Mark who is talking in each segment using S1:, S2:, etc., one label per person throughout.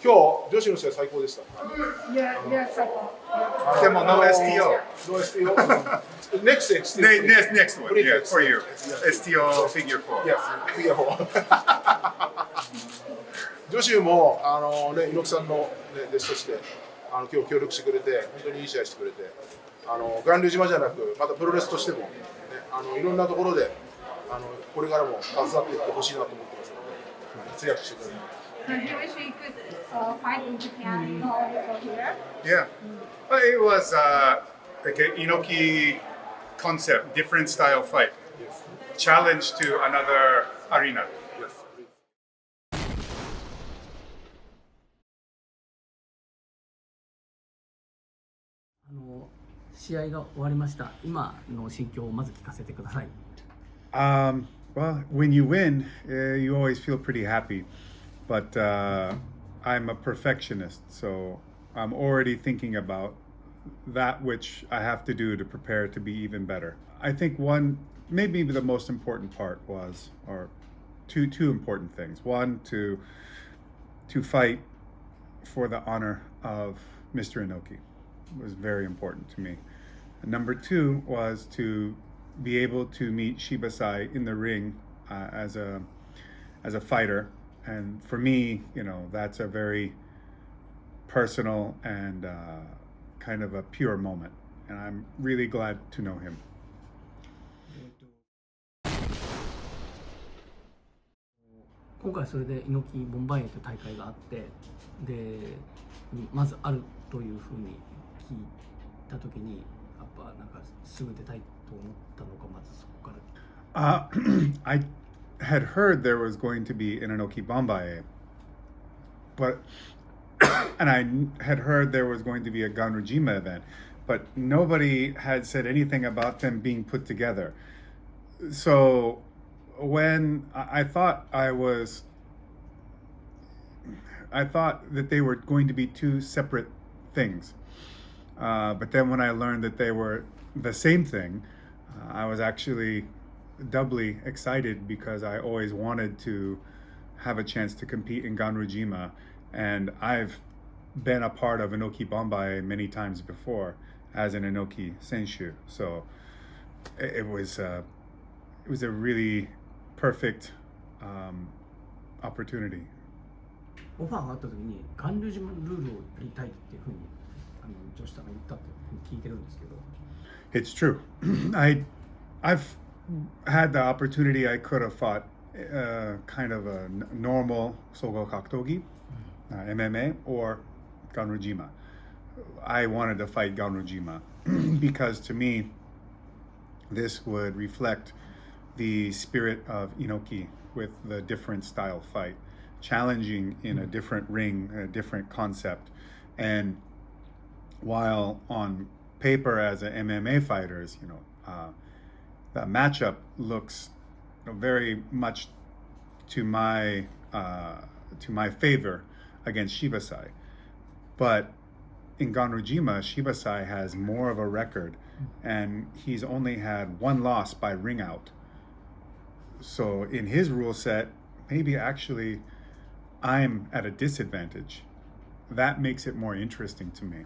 S1: 今日女子の試合最高でした。
S2: Yeah,最高。
S3: でも no STO.
S1: No STO. Next STO.
S3: Next one. Yeah, for you. STO figure 4.
S1: Yes, figure 4. ジョシュも猪木さんの、ね、弟子として今日協力してくれて本当にいい試合してくれて巌流島じゃなくまたプロレスとしても、ね、いろんなところでこれからも携わっていってほしいなと思ってますので活躍してください。
S2: Do you wish we could fight in Japan or here?
S3: Yeah. It was like an Inoki concept, different style fight.
S1: Yes.
S3: Challenge to another arena.
S1: Yes.
S4: 試合が終わりました。今の心境をまず聞かせてください。
S3: Well, when you win, you always feel pretty happy. But I'm a perfectionist, so I'm already thinking about that which I have to do to prepare to be even better. I think maybe the most important part was, or two important things. One, to fight for the honor of Mr. Inoki. It was very important to me. And number two was to be able to meet Shibasai in the ring as a fighter. And for me, that's a very personal and kind of a pure moment. And I'm really glad to know him.
S4: 今回それで猪木ボンバイエという大会があって、でまずあるというふうに聞いたときに、やっぱなんかすぐ出たいと思ったのか、まずそこから。
S3: I had heard there was going to be an INOKI BOM-BA-YE, and I had heard there was going to be a Ganryujima event, but nobody had said anything about them being put together. So when I thought that they were going to be two separate things, but then when I learned that they were the same thing, I was actually doubly excited because I always wanted to have a chance to compete in Ganryujima, and I've been a part of INOKI BOM-BA-YE many times before as an INOKI Senshu, so it was a really perfect opportunity.
S4: オファーがあった時に巌流島ルールをやりたいっていうふうにジョシュさんが言ったっていうふうに聞いてるんですけど。
S3: It's true. I've had the opportunity. I could have fought kind of a normal Sogo Kaktogi, MMA, or Ganryujima. I wanted to fight Ganryujima because to me, this would reflect the spirit of Inoki with the different style fight, challenging in a different ring, a different concept. And while on paper as an MMA fighters, the matchup looks very much to my favor against Shibasai, but in Ganryujima, Shibasai has more of a record, and he's only had one loss by ring out. So in his rule set, maybe actually I'm at a disadvantage. That makes it more interesting to me.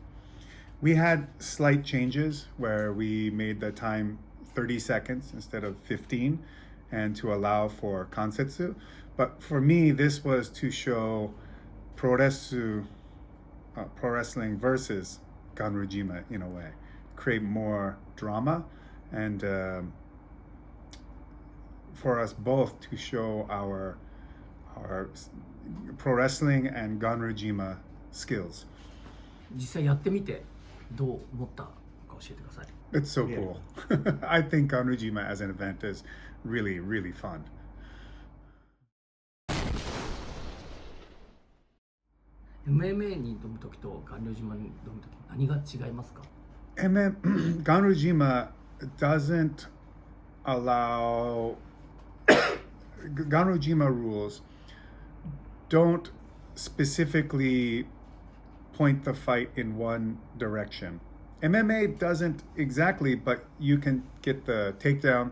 S3: We had slight changes where we made the time 30 seconds instead of 15 and to allow for kansetsu. But for me, this was to show pro wrestling versus Ganryujima in a way, create more drama and for us both to show our pro wrestling and Ganryujima skills.
S4: 実際やってみてどう思ったか教えてください。
S3: It's so cool. I think Ganryujima as an event is really, really fun.
S4: MMA に挑むときと巌流島に挑むとき何が違いますか？
S3: Ganryujima doesn't allow Ganryujima rules don't specifically point the fight in one direction. MMA doesn't exactly, but you can get the takedown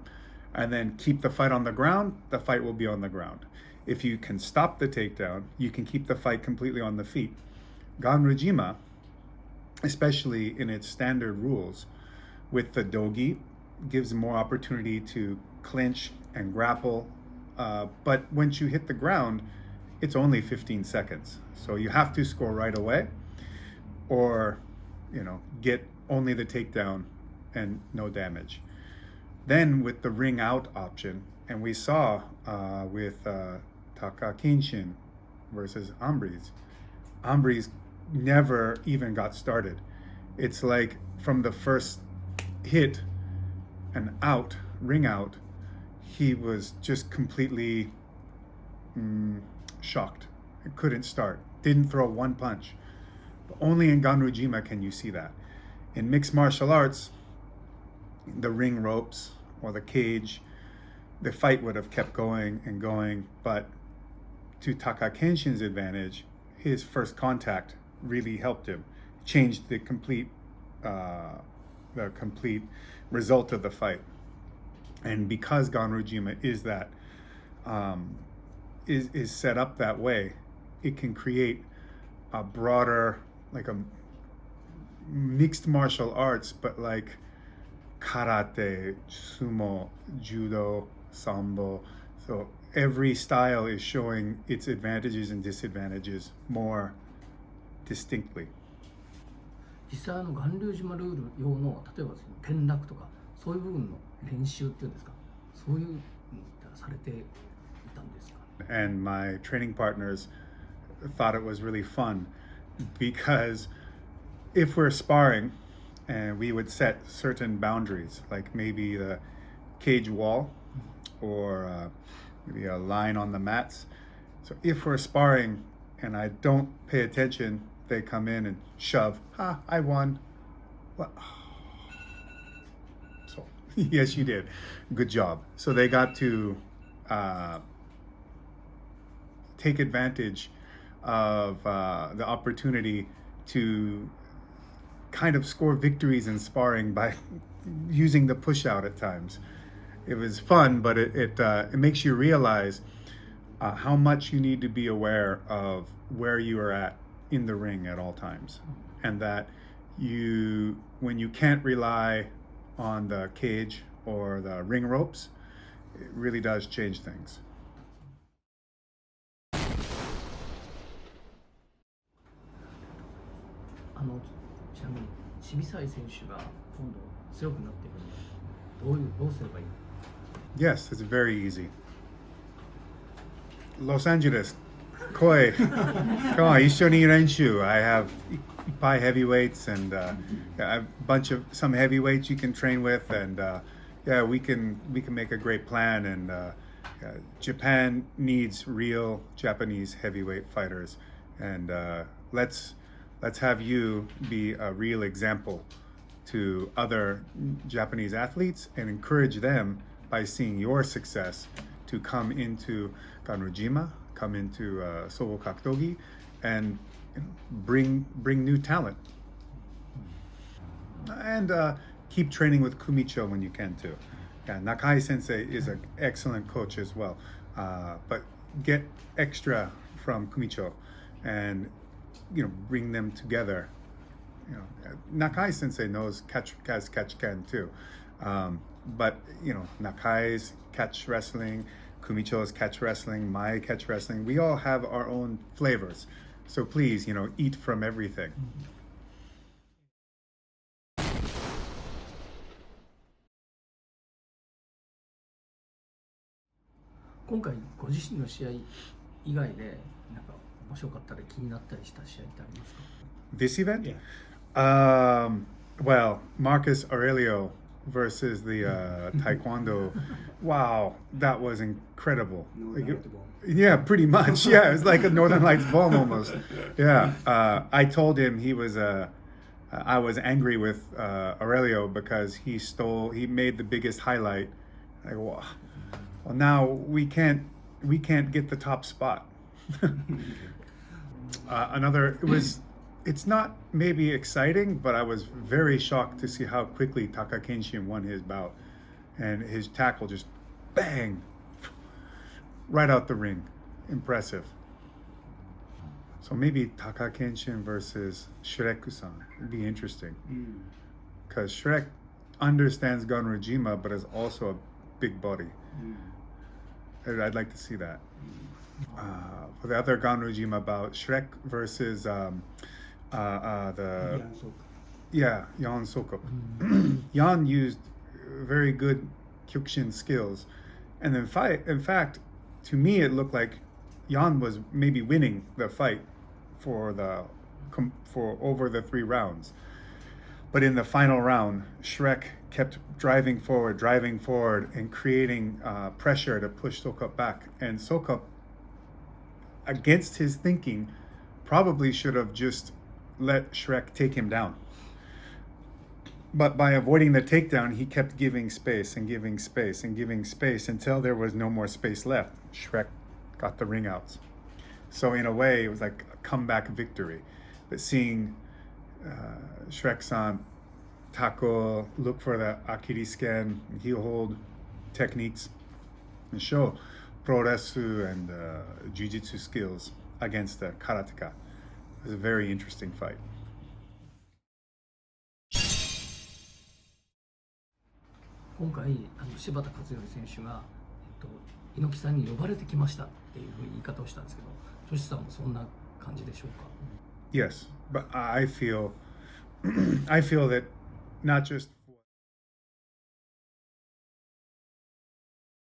S3: and then keep the fight on the ground, the fight will be on the ground. If you can stop the takedown, you can keep the fight completely on the feet. Ganryujima, especially in its standard rules, with the dogi, gives more opportunity to clinch and grapple. But once you hit the ground, it's only 15 seconds. So you have to score right away, or get only the takedown and no damage. Then with the ring out option, and we saw with Taka Kenshin versus Ambriz never even got started. It's like from the first hit and out, ring out, he was just completely shocked. It couldn't start. Didn't throw one punch. But only in Ganryujima can you see that. In mixed martial arts, the ring ropes or the cage, the fight would have kept going and going, but to Taka Kenshin's advantage, his first contact really helped him, changed the complete result of the fight. And because Ganryujima is that is set up that way, it can create a broader, like a mixed martial arts, but like karate, sumo, judo, sambo. So every style is showing its advantages and disadvantages more distinctly.
S4: 実際巌流島ルール用の例えばその転落とかそういう部分の練習っていうんですか、そういうのってされていたんですか？
S3: And my training partners thought it was really fun because if we're sparring and we would set certain boundaries, like maybe the cage wall or maybe a line on the mats. So if we're sparring and I don't pay attention, they come in and shove. I won. What? So yes, you did. Good job. So they got to take advantage of the opportunity to kind of score victories in sparring by using the push out at times. It was fun, but it makes you realize how much you need to be aware of where you are at in the ring at all times, and that when you can't rely on the cage or the ring ropes, it really does change things.
S4: ちなみにシビサイ選手が今度強くなっていくのでどうすればいい？
S3: Yes, it's very easy. Los Angeles, Koi, come on, 一緒に練習. I have by heavyweights and a bunch of some heavyweights you can train with, and yeah, we can make a great plan. And Japan needs real Japanese heavyweight fighters, and let's have you be a real example to other Japanese athletes and encourage them by seeing your success to come into Ganryujima, come into Sogo Kaktogi, and bring new talent. And keep training with Kumicho when you can too. Yeah, Nakai Sensei is an excellent coach as well. But get extra from Kumicho and bring them together. Nakai Sensei knows catch can too. But Nakai's catch wrestling, Kumicho's catch wrestling, my catch wrestling, we all have our own flavors. So please, eat from everything.
S4: 今回ご自身の試合以外でなんか面白かったり気になったりした試合ってありますか？
S3: This event?
S4: Yeah.
S3: Well, Marcus Aurelio versus the Taekwondo. Wow, that was incredible. Yeah, pretty much. Yeah, it's like a Northern Lights bomb almost. Yeah, I told him I was angry with Aurelio because he made the biggest highlight. Like, well, now we can't get the top spot. It's not maybe exciting, but I was very shocked to see how quickly Taka Kenshin won his bout, and his tackle just bang, right out the ring. Impressive. So maybe Taka Kenshin versus Shrek-san would be interesting. Because Shrek understands Ganryujima, but is also a big body. I'd like to see that. For the other Ganryujima bout, Shrek versus the Yan Sokup. Yan used very good Kyokushin skills, and in fact, to me it looked like Yan was maybe winning the fight for over the 3 rounds. But in the final round, Shrek kept driving forward, and creating pressure to push Sokup back. And Sokup, against his thinking, probably should have just let Shrek take him down. But by avoiding the takedown, he kept giving space until there was no more space left. Shrek got the ring outs. So in a way, it was like a comeback victory. But seeing Shrek-san tackle, look for the Akiri scan, heel hold techniques, and show pro-resu and jiu-jitsu skills against the karateka. It was a very interesting fight.
S4: 今回柴田勝頼選手が、猪木さんに呼ばれてきましたっていうふうに言い方をしたんですけど、ジョシュさんもそんな感じでしょうか？
S3: Yes, but I feel that not just